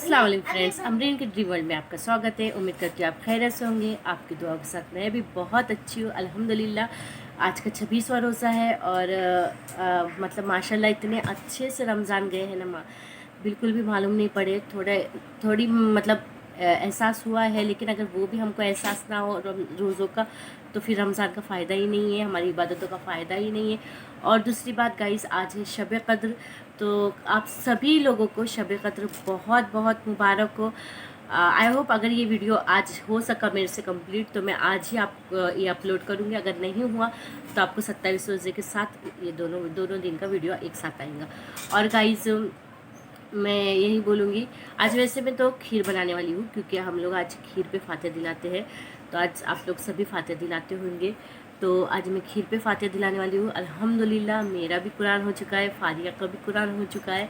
अस्सलाम वालेकुम फ्रेंड्स, अमरीन के ड्रीम वर्ल्ड में आपका स्वागत है। उम्मीद करती हूँ आप खैरियत से होंगे। आपकी दुआ के साथ मैं भी बहुत अच्छी हूँ अल्हम्दुलिल्लाह। आज का 26वां रोज़ा है और मतलब माशाल्लाह इतने अच्छे से रमज़ान गए हैं ना, बिल्कुल भी मालूम नहीं पड़े। थोड़ी मतलब एहसास हुआ है, लेकिन अगर वो भी हमको एहसास ना हो रोज़ों का तो फिर रमज़ान का फ़ायदा ही नहीं है, हमारी इबादतों का फ़ायदा ही नहीं है। और दूसरी बात गाइस, आज है शब क़द्र, तो आप सभी लोगों को शब क़द्र बहुत बहुत मुबारक हो। आई होप अगर ये वीडियो आज हो सका मेरे से कंप्लीट तो मैं आज ही आप ये अपलोड करूँगी। अगर नहीं हुआ तो आपको 27 रोज़े के साथ ये दोनों दिन का वीडियो एक साथ आएगा। और गाइस मैं यही बोलूँगी, आज वैसे मैं तो खीर बनाने वाली हूँ क्योंकि हम लोग आज खीर पे फातिहा दिलाते हैं। तो आज आप लोग सभी फातिहा दिलाते होंगे, तो आज मैं खीर पे फातिहा दिलाने वाली हूँ। अल्हम्दुलिल्लाह मेरा भी कुरान हो चुका है, फारिया का भी कुरान हो चुका है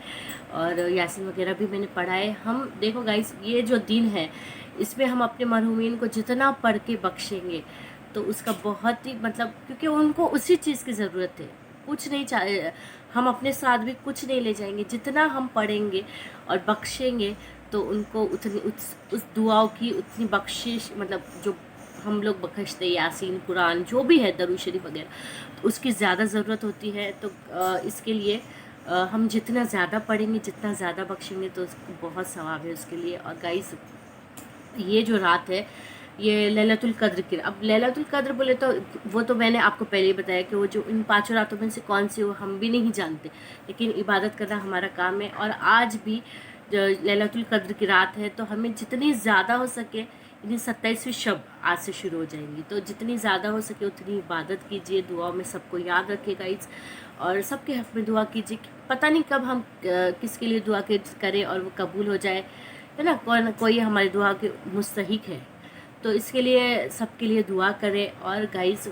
और यासीन वगैरह भी मैंने पढ़ा है। हम देखो गाइस, ये जो दिन है इसमें हम अपने मरहूमीन को जितना पढ़ के बख्शेंगे तो उसका बहुत ही मतलब, क्योंकि उनको उसी चीज़ की ज़रूरत है, कुछ नहीं चाहिए। हम अपने साथ भी कुछ नहीं ले जाएंगे, जितना हम पढ़ेंगे और बख्शेंगे तो उनको उतनी उस दुआओं की उतनी बख्शिश, मतलब जो हम लोग बख्शते यासीन कुरान जो भी है दरूद शरीफ वगैरह, तो उसकी ज़्यादा ज़रूरत होती है। तो इसके लिए हम जितना ज़्यादा पढ़ेंगे, जितना ज़्यादा बख्शेंगे तो बहुत सवाब है उसके लिए। और गाइस, ये जो रात है ये लैलतुल कद्र की, अब लैलतुल कद्र बोले तो वो तो मैंने आपको पहले ही बताया कि वो जो इन 5 रातों में से कौन सी वो हम भी नहीं जानते, लेकिन इबादत करना हमारा काम है। और आज भी जो लैलतुल कद्र की रात है तो हमें जितनी ज़्यादा हो सके, यानी 27वीं शब आज से शुरू हो जाएंगी, तो जितनी ज़्यादा हो सके उतनी इबादत कीजिए, दुआ में सबको याद रखिएगा इस, और सबके हक़ में दुआ कीजिए। पता नहीं कब हम किसके लिए दुआ करें और वो कबूल हो जाए, है ना, कोई हमारी दुआ के मुस्तहिक है, तो इसके लिए सबके लिए दुआ करें। और गाइस,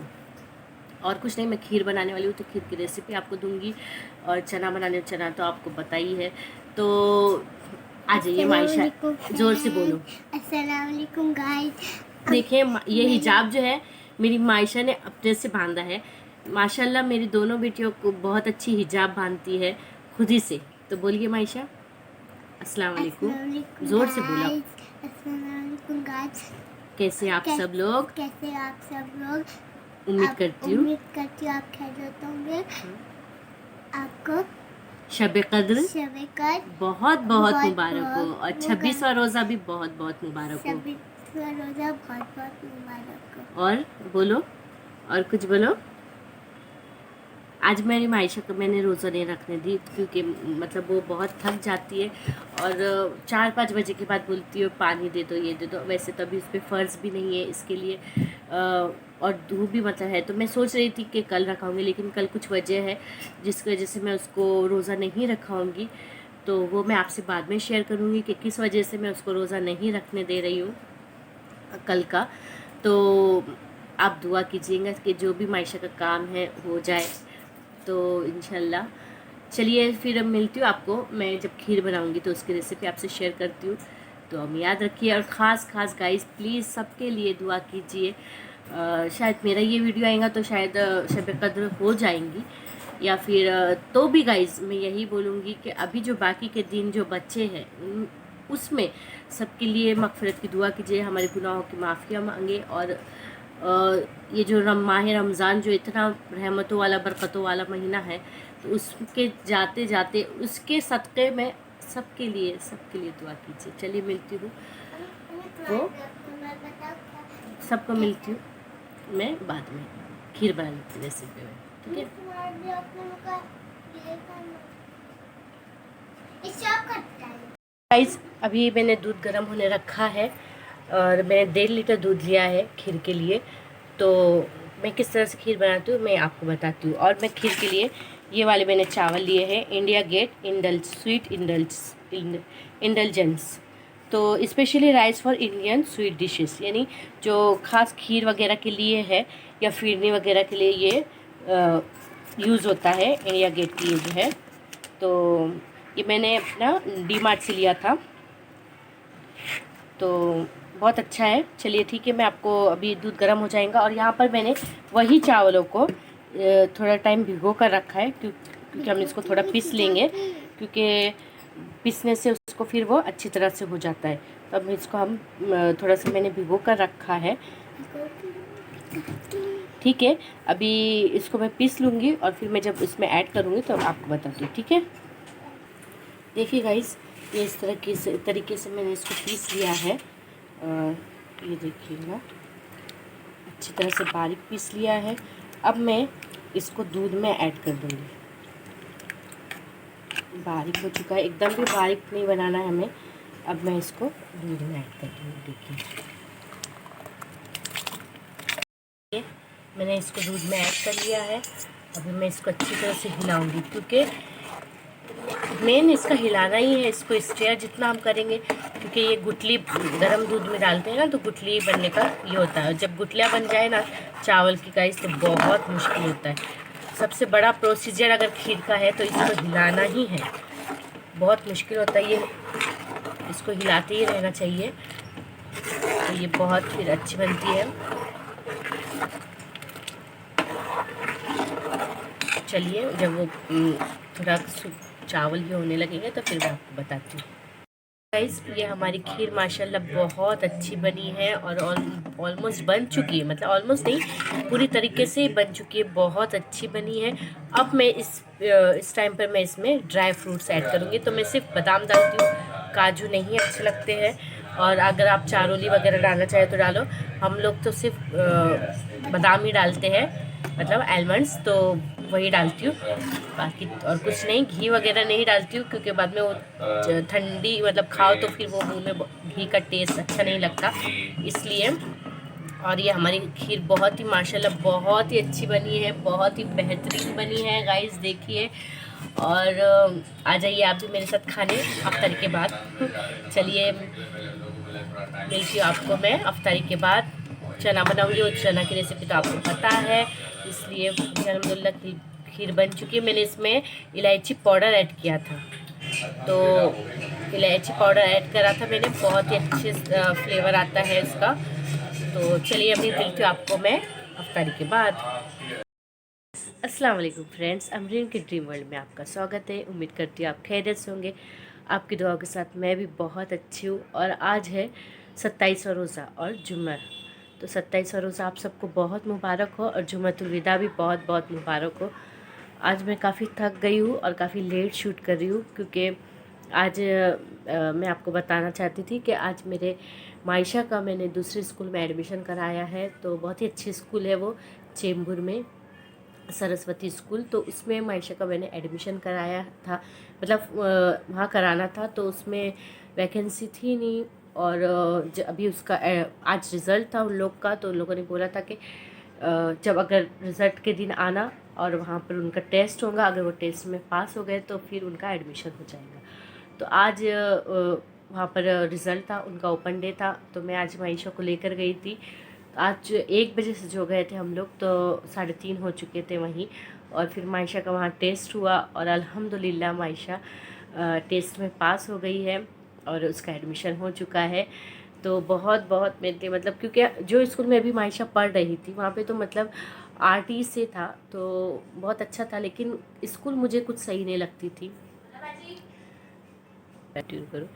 और कुछ नहीं, मैं खीर बनाने वाली हूँ तो खीर की रेसिपी आपको दूंगी, और चना तो आपको पता ही है। तो आ जाइए मायशा, ज़ोर से बोलो। अस्सलाम वालेकुम गाइस। देखिए ये हिजाब जो है मेरी मायशा ने अपने से बांधा है। माशाल्लाह मेरी दोनों बेटियों को बहुत अच्छी हिजाब बांधती है खुद ही से। तो बोलिए मायशा, अस्सलाम वालेकुम, ज़ोर से बोलो। अस्सलाम वालेकुम गाइस। कैसे आप सब लोग? कैसे आप सब लोग? उम्मीद करती हूँ आप खैरियत होंगे। आपको शब क़द्र बहुत बहुत मुबारक हो, और 26वां रोज़ा भी बहुत बहुत मुबारक हो। 26वां रोज़ा बहुत बहुत मुबारक हो। और बोलो, और कुछ बोलो। आज मेरी मायशा को मैंने रोज़ा नहीं रखने दी क्योंकि मतलब वो बहुत थक जाती है और 4-5 बजे के बाद बोलती है पानी दे दो, ये दे दो। वैसे तो अभी उस पर फ़र्ज़ भी नहीं है इसके लिए, और धूप भी मतलब है, तो मैं सोच रही थी कि कल रखाऊंगी, लेकिन कल कुछ वजह है जिसकी वजह से मैं उसको रोज़ा नहीं रखाऊंगी। तो वो मैं आपसे बाद में शेयर करूँगी कि किस वजह से मैं उसको रोज़ा नहीं रखने दे रही हूँ कल का। तो आप दुआ कीजिएगा कि जो भी मायशा का काम है हो जाए, तो इंशाल्लाह। चलिए फिर अब मिलती हूँ आपको, मैं जब खीर बनाऊँगी तो उसकी रेसिपी आपसे शेयर करती हूँ। तो हम याद रखिए, और ख़ास गाइस प्लीज़ सबके लिए दुआ कीजिए। शायद मेरा ये वीडियो आएगा तो शायद शब क़द्र हो जाएंगी, या फिर तो भी गाइस मैं यही बोलूँगी कि अभी जो बाकी के दिन जो बच्चे हैं उसमें सबके लिए मग़फ़िरत की दुआ कीजिए, हमारे गुनाहों की माफ़िया मांगे। और ये जो माह रमज़ान जो इतना रहमतों वाला बरकतों वाला महीना है, तो उसके जाते जाते उसके सदक़े में सबके लिए दुआ कीजिए। चलिए मिलती हूँ, वो सबको मिलती हूँ मैं बाद में खीर बनाने की रेसिपी में, ठीक है। गाइस, अभी मैंने दूध गर्म होने रखा है और मैंने 1.5 लीटर दूध लिया है खीर के लिए। तो मैं किस तरह से खीर बनाती हूँ मैं आपको बताती हूँ। और मैं खीर के लिए ये वाले मैंने चावल लिए हैं, इंडिया गेट स्वीट इंडल्जेंस, तो specially rice for Indian sweet dishes, यानी जो ख़ास खीर वगैरह के लिए है या फिरनी वगैरह के लिए ये यूज़ होता है। इंडिया गेट की ये जो है, तो ये मैंने अपना डीमार्ट से लिया था, तो बहुत अच्छा है। चलिए ठीक है, मैं आपको अभी दूध गर्म हो जाएगा। और यहाँ पर मैंने वही चावलों को थोड़ा टाइम भिगो कर रखा है क्योंकि हम इसको थोड़ा पीस लेंगे, क्योंकि पीसने से उसको फिर वो अच्छी तरह से हो जाता है। तो अब इसको हम थोड़ा सा मैंने भिगो कर रखा है, ठीक है। अभी इसको मैं पीस लूँगी और फिर मैं जब इसमें ऐड करूँगी तो आपको बताती हूँ, ठीक है। देखिए गाइस, ये इस तरीके से मैंने इसको पीस लिया है। ये देखिएगा, अच्छी तरह से बारीक पीस लिया है। अब मैं इसको दूध में ऐड कर दूँगी। बारीक हो चुका है, एकदम भी बारीक नहीं बनाना है हमें। अब मैं इसको दूध में ऐड कर दूँगी। देखिए, मैंने इसको दूध में ऐड कर लिया है। अभी मैं इसको अच्छी तरह से हिलाऊंगी, क्योंकि मेन इसका हिलाना ही है। इसको स्टेयर जितना हम करेंगे, क्योंकि ये गुठली गर्म दूध में डालते हैं ना, तो गुठली बनने का ये होता है। जब गुठलियाँ बन जाए ना चावल की गाइस, तो बहुत मुश्किल होता है। सबसे बड़ा प्रोसीजर अगर खीर का है तो इसको हिलाना ही है, बहुत मुश्किल होता है ये। इसको हिलाते ही रहना चाहिए, तो ये बहुत फिर अच्छी बनती है। चलिए, जब वो थोड़ा चावल भी होने लगेंगे तो फिर मैं आपको बताती हूँ। गाइस, ये हमारी खीर माशाल्लाह बहुत अच्छी बनी है और ऑलमोस्ट बन चुकी है। मतलब ऑलमोस्ट नहीं, पूरी तरीके से बन चुकी है, बहुत अच्छी बनी है। अब मैं इस टाइम पर मैं इसमें ड्राई फ्रूट्स ऐड करूँगी। तो मैं सिर्फ बादाम डालती हूँ, काजू नहीं अच्छे लगते हैं। और अगर आप चारोली वगैरह डालना चाहे तो डालो। हम लोग तो सिर्फ बादाम ही डालते हैं, मतलब आलमंड्स, तो वही डालती हूँ। बाकी और कुछ नहीं, घी वगैरह नहीं डालती हूँ, क्योंकि बाद में वो ठंडी मतलब खाओ तो फिर वो मुंह में घी का टेस्ट अच्छा नहीं लगता, इसलिए। और ये हमारी खीर बहुत ही माशाल्लाह बहुत ही अच्छी बनी है, बहुत ही बेहतरीन बनी है गाइस, देखिए। और आ जाइए आप भी मेरे साथ खाने अफ्तारी के बाद। चलिए, मिलती हूँ आपको मैं अफ्तारी के बाद। चना बनाऊंगी, और चना की रेसिपी तो आपको पता है, इसलिए अल्हम्दुलिल्लाह खीर बन चुकी है। मैंने इसमें इलायची पाउडर ऐड किया था, तो इलायची पाउडर ऐड करा था मैंने, बहुत ही अच्छे फ्लेवर आता है इसका। तो चलिए, अभी मिलती हूँ आपको मैं अफ्तारी के बाद। अस्सलाम वालेकुम फ्रेंड्स, अमरीन के ड्रीम वर्ल्ड में आपका स्वागत है। उम्मीद करती हूँ आप खैरियत से होंगे। आपकी दुआ के साथ मैं भी बहुत अच्छी हूँ। और आज है 27वां रोज़ा और जुम्मा। तो 27वां रोज़ा आप सबको बहुत मुबारक हो, और जुम्मतुल विदा भी बहुत बहुत मुबारक हो। आज मैं काफ़ी थक गई हूँ और काफ़ी लेट शूट कर रही हूँ, क्योंकि आज मैं आपको बताना चाहती थी कि आज मेरे मायशा का मैंने दूसरे स्कूल में एडमिशन कराया है। तो बहुत ही अच्छी स्कूल है वो, चेंबूर में सरस्वती स्कूल। तो उसमें मायशा का मैंने एडमिशन कराया था, मतलब वहाँ कराना था। तो उसमें वैकेंसी थी नहीं, और अभी उसका आज रिज़ल्ट था उन लोग का। तो उन लोगों ने बोला था कि जब अगर रिज़ल्ट के दिन आना, और वहाँ पर उनका टेस्ट होगा, अगर वो टेस्ट में पास हो गए तो फिर उनका एडमिशन हो जाएगा। तो आज वहाँ पर रिज़ल्ट था, उनका ओपन डे था। तो मैं आज मायशा को लेकर गई थी। आज 1 बजे से जो गए थे हम लोग, तो 3:30 हो चुके थे वहीं। और फिर मायशा का वहाँ टेस्ट हुआ, और अल्हम्दुलिल्लाह मायशा टेस्ट में पास हो गई है, और उसका एडमिशन हो चुका है। तो बहुत बहुत मेरे लिए, मतलब क्योंकि जो स्कूल में अभी मायशा पढ़ रही थी वहाँ पे तो मतलब आरटी से था, तो बहुत अच्छा था। लेकिन स्कूल मुझे कुछ सही नहीं लगती थी। करूँ,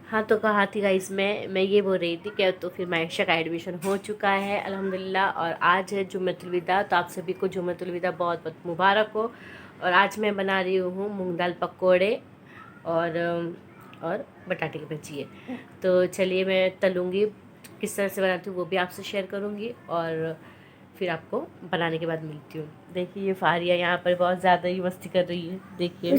हाँ, तो कहा थी गाइस, मैं ये बोल रही थी कि तो फिर मायशा का एडमिशन हो चुका है अल्हम्दुलिल्लाह। और आज है जुम्मतुल विदा, तो आप सभी को जुम्मतुल विदा बहुत बहुत मुबारक हो। और आज मैं बना रही हूँ मूंग दाल पकौड़े और बटाटे की भजिए। तो चलिए, मैं तलूँगी, किस तरह से बनाती हूँ वो भी आपसे शेयर करूँगी, और फिर आपको बनाने के बाद मिलती हूँ। देखिए, ये फारिया यहाँ पर बहुत ज़्यादा ही मस्ती कर रही है। देखिए,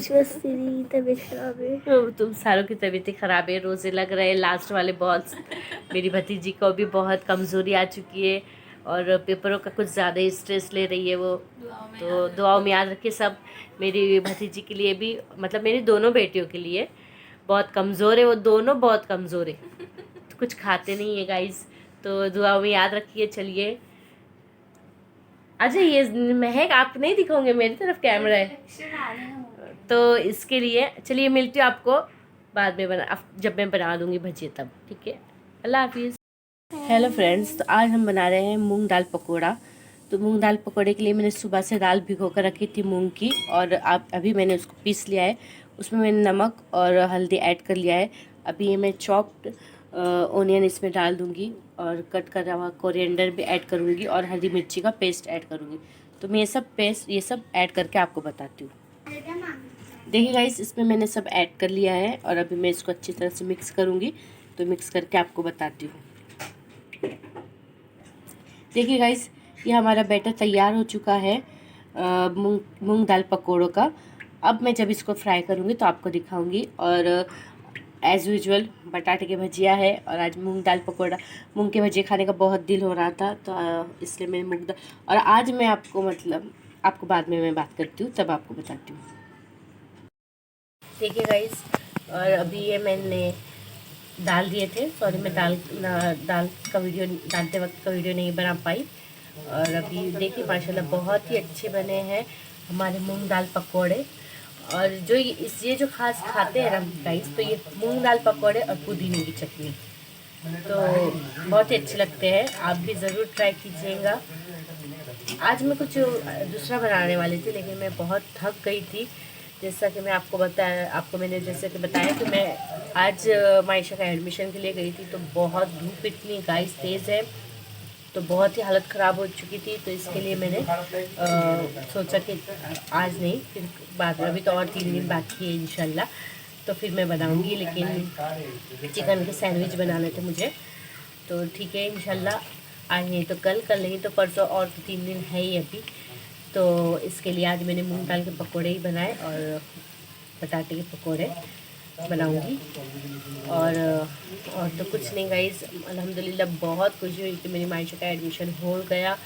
तबीयत खराब है। तुम सारों की तबीयतें ख़राब है, रोज़े लग रहे हैं लास्ट वाले बहुत। मेरी भतीजी को भी बहुत कमज़ोरी आ चुकी है, और पेपरों का कुछ ज़्यादा ही स्ट्रेस ले रही है वो। तो दुआओं में याद रखिए सब, मेरी भतीजी के लिए भी, मतलब मेरी दोनों बेटियों के लिए। बहुत कमज़ोर है वो दोनों, बहुत कमज़ोर है, तो कुछ खाते नहीं है गाइस, तो दुआओं में याद रखिए। चलिए, अच्छा, ये महक आप नहीं दिखाओगे, मेरी तरफ कैमरा है, तो इसके लिए चलिए मिलती हूँ आपको बाद में, जब मैं बना दूँगी भजिए तब, ठीक है। अल्लाह हाफिज़। हेलो फ्रेंड्स, तो आज हम बना रहे हैं मूंग दाल पकोड़ा। तो मूंग दाल पकोड़े के लिए मैंने सुबह से दाल भिगो कर रखी थी मूंग की, और अभी मैंने उसको पीस लिया है। उसमें मैंने नमक और हल्दी ऐड कर लिया है। अभी ये मैं चॉप्ड ओनियन इसमें डाल दूँगी और कट करा हुआ कोरिएंडर भी ऐड करूँगी और हरी मिर्ची का पेस्ट ऐड करूँगी। तो मैं ये सब ऐड करके आपको बताती हूँ। देखिए गाइस, इसमें मैंने सब ऐड कर लिया है और अभी मैं इसको अच्छी तरह से मिक्स करूँगी। तो मिक्स करके आपको बताती हूँ। देखिए गाइस, ये हमारा बैटर तैयार हो चुका है मूंग दाल पकौड़ों का। अब मैं जब इसको फ्राई करूँगी तो आपको दिखाऊँगी। और एज़ यूजुअल बटाटे की भजिया है और आज मूंग दाल पकौड़ा, मूंग के भजिया खाने का बहुत दिल हो रहा था तो इसलिए मैंने मूंग दाल। और आज मैं आपको बाद में मैं बात करती हूँ, तब आपको बताती हूँ। देखिए गाइस, और अभी ये मैंने डाल दिए थे। सॉरी, मैं दाल का वीडियो डालते वक्त का वीडियो नहीं बना पाई। और अभी देखिए माशाल्लाह बहुत ही अच्छे बने हैं हमारे मूंग दाल पकौड़े। और जो ये जो खास खाते हैं ना गाइस, तो ये मूंग दाल पकौड़े और पुदीने की चटनी तो बहुत ही अच्छे लगते हैं। आप भी ज़रूर ट्राई कीजिएगा। आज मैं कुछ दूसरा बनाने वाली थी, लेकिन मैं बहुत थक गई थी। जैसा कि मैंने जैसे कि बताया कि मैं आज मायशा का एडमिशन के लिए गई थी, तो बहुत धूप इतनी गाइस तेज़ है, तो बहुत ही हालत ख़राब हो चुकी थी। तो इसके लिए मैंने सोचा कि आज नहीं, फिर बाद में। अभी तो और 3 दिन बाकी है इंशाल्लाह, तो फिर मैं बनाऊंगी। लेकिन चिकन के सैंडविच बनाने थे मुझे, तो ठीक है इंशाल्लाह, आज नहीं तो कल नहीं तो परसों, और तो 3 दिन है ही अभी। तो इसके लिए आज मैंने मूंग दाल के पकोड़े ही बनाए और बटाटे के पकोड़े बनाऊंगी। और तो कुछ नहीं गाइस, अल्हम्दुलिल्लाह बहुत खुशी हुई कि मेरी मायशा का एडमिशन हो गया।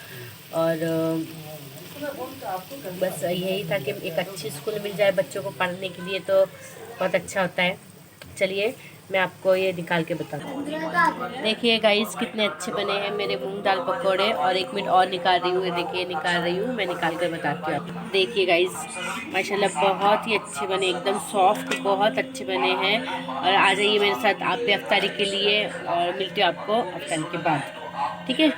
और बस यही था कि एक अच्छी स्कूल मिल जाए बच्चों को पढ़ने के लिए, तो बहुत अच्छा होता है। चलिए मैं आपको ये निकाल के बताती हूँ। देखिए गाइस, कितने अच्छे बने हैं मेरे मूंग दाल पकौड़े। और 1 मिनट और निकाल रही हूँ, देखिए निकाल रही हूँ, मैं निकाल कर बताती हूँ आपको। देखिए गाइस, माशाल्लाह बहुत ही अच्छे बने, एकदम सॉफ्ट, बहुत अच्छे बने हैं। और आ जाइए मेरे साथ आप भी अफ्तारी के लिए, और मिलती हूँ आपको अफ्तारी के बाद, ठीक है।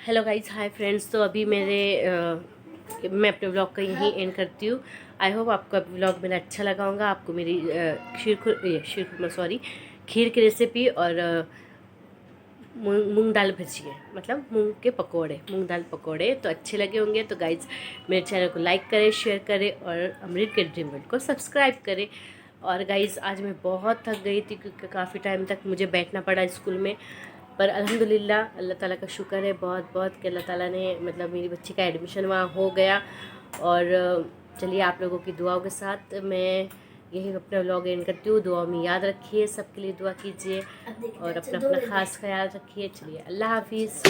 Hello guys, hi friends. तो अभी मैं अपने ब्लॉग का यहीं एंड करती हूँ। आई होप आपको ब्लॉग मेरा अच्छा लगा होगा। आपको मेरी खीर की रेसिपी और मूंग दाल भजिए, मतलब मूंग दाल पकोड़े तो अच्छे लगे होंगे। तो गाइज मेरे चैनल को लाइक करें, शेयर करें और अमृत के ड्रीम वर्ल्ड को सब्सक्राइब करें। और गाइज आज मैं बहुत थक गई थी, क्योंकि काफ़ी टाइम तक मुझे बैठना पड़ा स्कूल में। पर अल्हम्दुलिल्लाह अल्लाह ताला का शुक्र है बहुत बहुत कि अल्लाह ताला ने मतलब मेरी बच्ची का एडमिशन वहाँ हो गया। और चलिए, आप लोगों की दुआओं के साथ मैं यही अपना व्लॉग एंड करती हूँ। दुआ में याद रखिए, सबके लिए दुआ कीजिए और अपना ख़ास ख्याल रखिए। चलिए, अल्लाह हाफिज़।